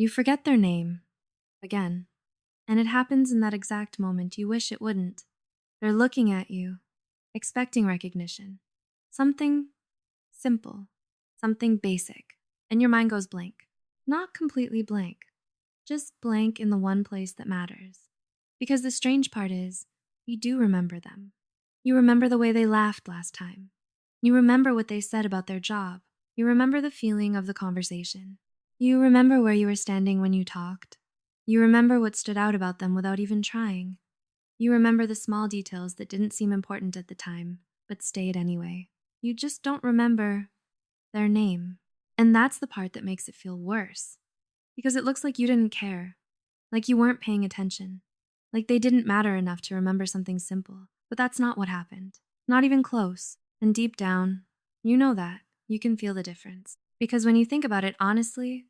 You forget their name, again, and it happens in that exact moment you wish it wouldn't. They're looking at you, expecting recognition. Something simple, something basic, and your mind goes blank. Not completely blank, just blank in the one place that matters. Because the strange part is, you do remember them. You remember the way they laughed last time. You remember what they said about their job. You remember the feeling of the conversation. You remember where you were standing when you talked. You remember what stood out about them without even trying. You remember the small details that didn't seem important at the time, but stayed anyway. You just don't remember their name. And that's the part that makes it feel worse. Because it looks like you didn't care, like you weren't paying attention, like they didn't matter enough to remember something simple. But that's not what happened. Not even close. And deep down, you know that. You can feel the difference. Because when you think about it honestly,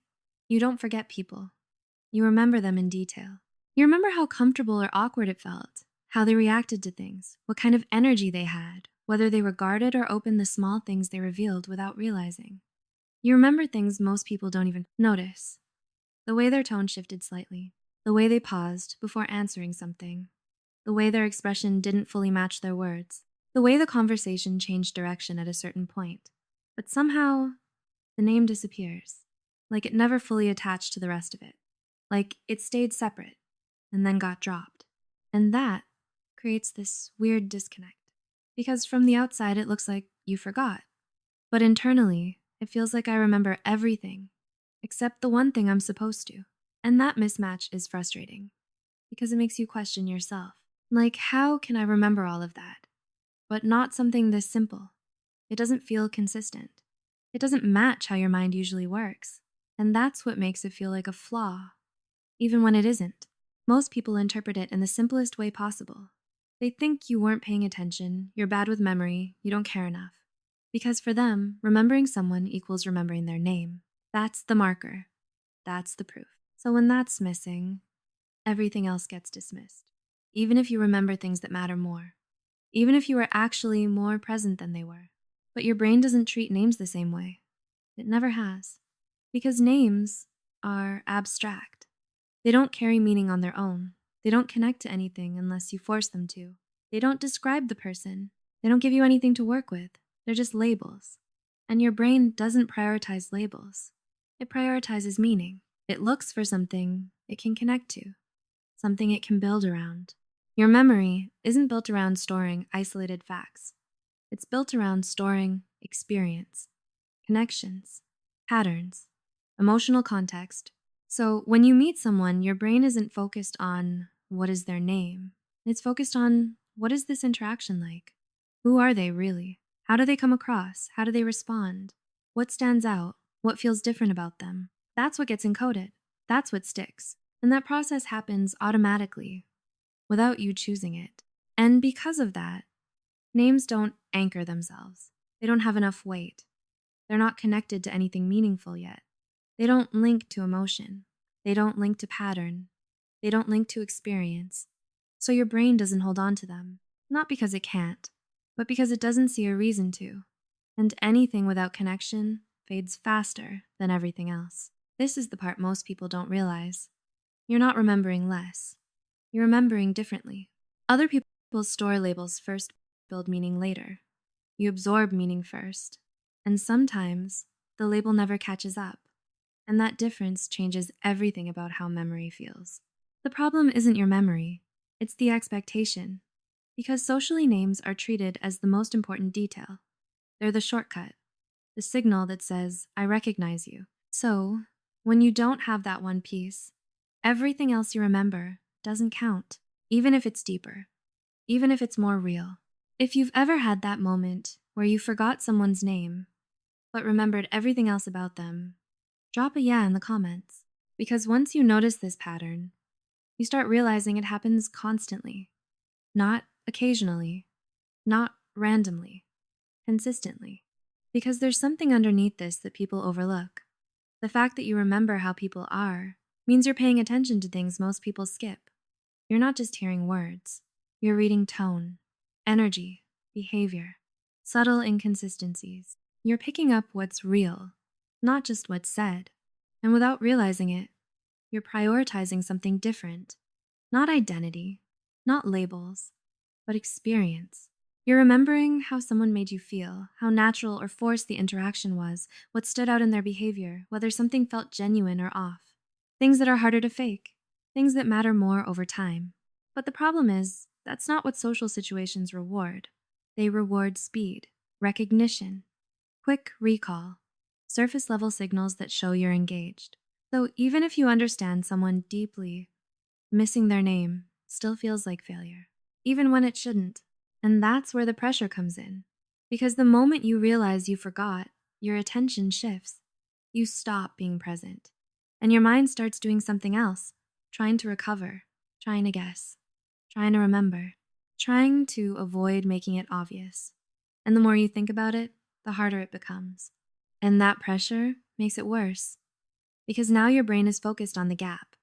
you don't forget people. You remember them in detail. You remember how comfortable or awkward it felt, how they reacted to things, what kind of energy they had, whether they regarded or opened the small things they revealed without realizing. You remember things most people don't even notice. The way their tone shifted slightly, the way they paused before answering something, the way their expression didn't fully match their words, the way the conversation changed direction at a certain point. But somehow, the name disappears, like it never fully attached to the rest of it, like it stayed separate and then got dropped. And that creates this weird disconnect, because from the outside it looks like you forgot, but internally it feels like I remember everything except the one thing I'm supposed to. And that mismatch is frustrating because it makes you question yourself. Like, how can I remember all of that, but not something this simple? It doesn't feel consistent. It doesn't match how your mind usually works. And that's what makes it feel like a flaw, even when it isn't. Most people interpret it in the simplest way possible. They think you weren't paying attention, you're bad with memory, you don't care enough. Because for them, remembering someone equals remembering their name. That's the marker. That's the proof. So when that's missing, everything else gets dismissed. Even if you remember things that matter more. Even if you were actually more present than they were. But your brain doesn't treat names the same way. It never has. Because names are abstract. They don't carry meaning on their own. They don't connect to anything unless you force them to. They don't describe the person. They don't give you anything to work with. They're just labels. And your brain doesn't prioritize labels. It prioritizes meaning. It looks for something it can connect to, something it can build around. Your memory isn't built around storing isolated facts. It's built around storing experience, connections, patterns, emotional context. So when you meet someone, your brain isn't focused on what is their name. It's focused on what is this interaction like? Who are they really? How do they come across? How do they respond? What stands out? What feels different about them? That's what gets encoded. That's what sticks. And that process happens automatically, without you choosing it. And because of that, names don't anchor themselves. They don't have enough weight. They're not connected to anything meaningful yet. They don't link to emotion. They don't link to pattern. They don't link to experience. So your brain doesn't hold on to them, not because it can't, but because it doesn't see a reason to. And anything without connection fades faster than everything else. This is the part most people don't realize. You're not remembering less. You're remembering differently. Other people store labels first, build meaning later. You absorb meaning first. And sometimes the label never catches up. And that difference changes everything about how memory feels. The problem isn't your memory, it's the expectation. Because socially names are treated as the most important detail. They're the shortcut, the signal that says, I recognize you. So, when you don't have that one piece, everything else you remember doesn't count, even if it's deeper, even if it's more real. If you've ever had that moment where you forgot someone's name, but remembered everything else about them, drop a yeah in the comments. Because once you notice this pattern, you start realizing it happens constantly, not occasionally, not randomly, consistently. Because there's something underneath this that people overlook. The fact that you remember how people are means you're paying attention to things most people skip. You're not just hearing words. You're reading tone, energy, behavior, subtle inconsistencies. You're picking up what's real, not just what's said. And without realizing it, You're prioritizing something different. Not identity, not labels, but experience. You're remembering how someone made you feel, how natural or forced the interaction was, what stood out in their behavior, whether something felt genuine or off. Things that are harder to fake, things that matter more over time. But the problem is, that's not what social situations reward. They reward speed, recognition, quick recall, surface level signals that show you're engaged. So even if you understand someone deeply, missing their name still feels like failure, even when it shouldn't. And that's where the pressure comes in. Because the moment you realize you forgot, your attention shifts. You stop being present. And your mind starts doing something else, trying to recover, trying to guess, trying to remember, trying to avoid making it obvious. And the more you think about it, the harder it becomes. And that pressure makes it worse. Because now your brain is focused on the gap,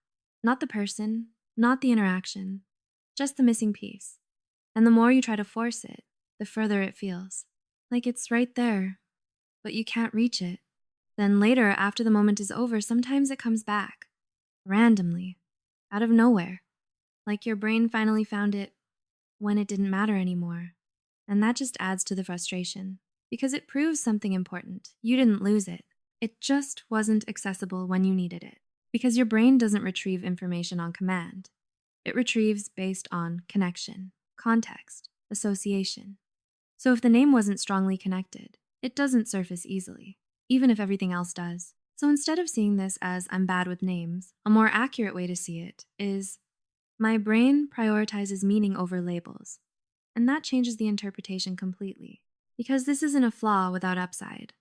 not the person, not the interaction, just the missing piece. And the more you try to force it, the further it feels. Like it's right there, but you can't reach it. Then later, after the moment is over, sometimes it comes back, randomly, out of nowhere. Like your brain finally found it when it didn't matter anymore. And that just adds to the frustration, because it proves something important. You didn't lose it. It just wasn't accessible when you needed it. Because your brain doesn't retrieve information on command. It retrieves based on connection, context, association. So if the name wasn't strongly connected, it doesn't surface easily, even if everything else does. So instead of seeing this as I'm bad with names, a more accurate way to see it is my brain prioritizes meaning over labels. And that changes the interpretation completely. Because this isn't a flaw without upside.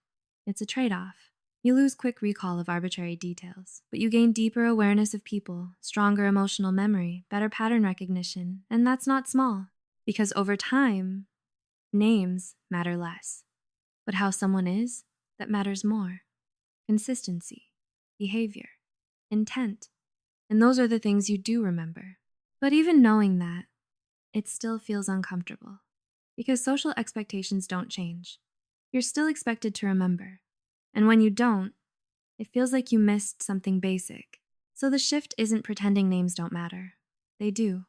It's a trade-off. You lose quick recall of arbitrary details, but you gain deeper awareness of people, stronger emotional memory, better pattern recognition, and that's not small. Because over time, names matter less. But how someone is, that matters more. Consistency, behavior, intent. And those are the things you do remember. But even knowing that, it still feels uncomfortable. Because social expectations don't change. You're still expected to remember. And when you don't, it feels like you missed something basic. So the shift isn't pretending names don't matter. They do.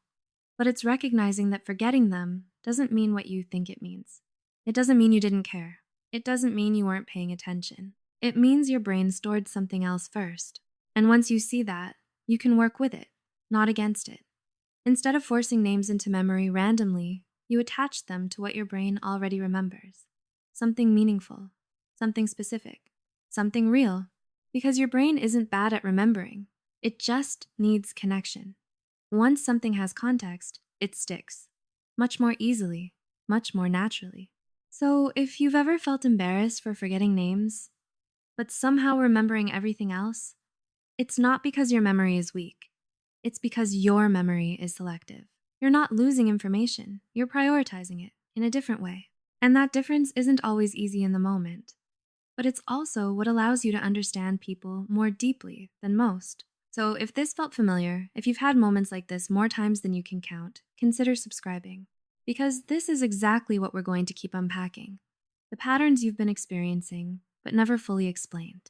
But it's recognizing that forgetting them doesn't mean what you think it means. It doesn't mean you didn't care. It doesn't mean you weren't paying attention. It means your brain stored something else first. And once you see that, you can work with it, not against it. Instead of forcing names into memory randomly, you attach them to what your brain already remembers. Something meaningful, something specific, something real. Because your brain isn't bad at remembering. It just needs connection. Once something has context, it sticks. Much more easily, much more naturally. So if you've ever felt embarrassed for forgetting names, but somehow remembering everything else, it's not because your memory is weak. It's because your memory is selective. You're not losing information. You're prioritizing it in a different way. And that difference isn't always easy in the moment. But it's also what allows you to understand people more deeply than most. So if this felt familiar, if you've had moments like this more times than you can count, consider subscribing. Because this is exactly what we're going to keep unpacking. The patterns you've been experiencing, but never fully explained.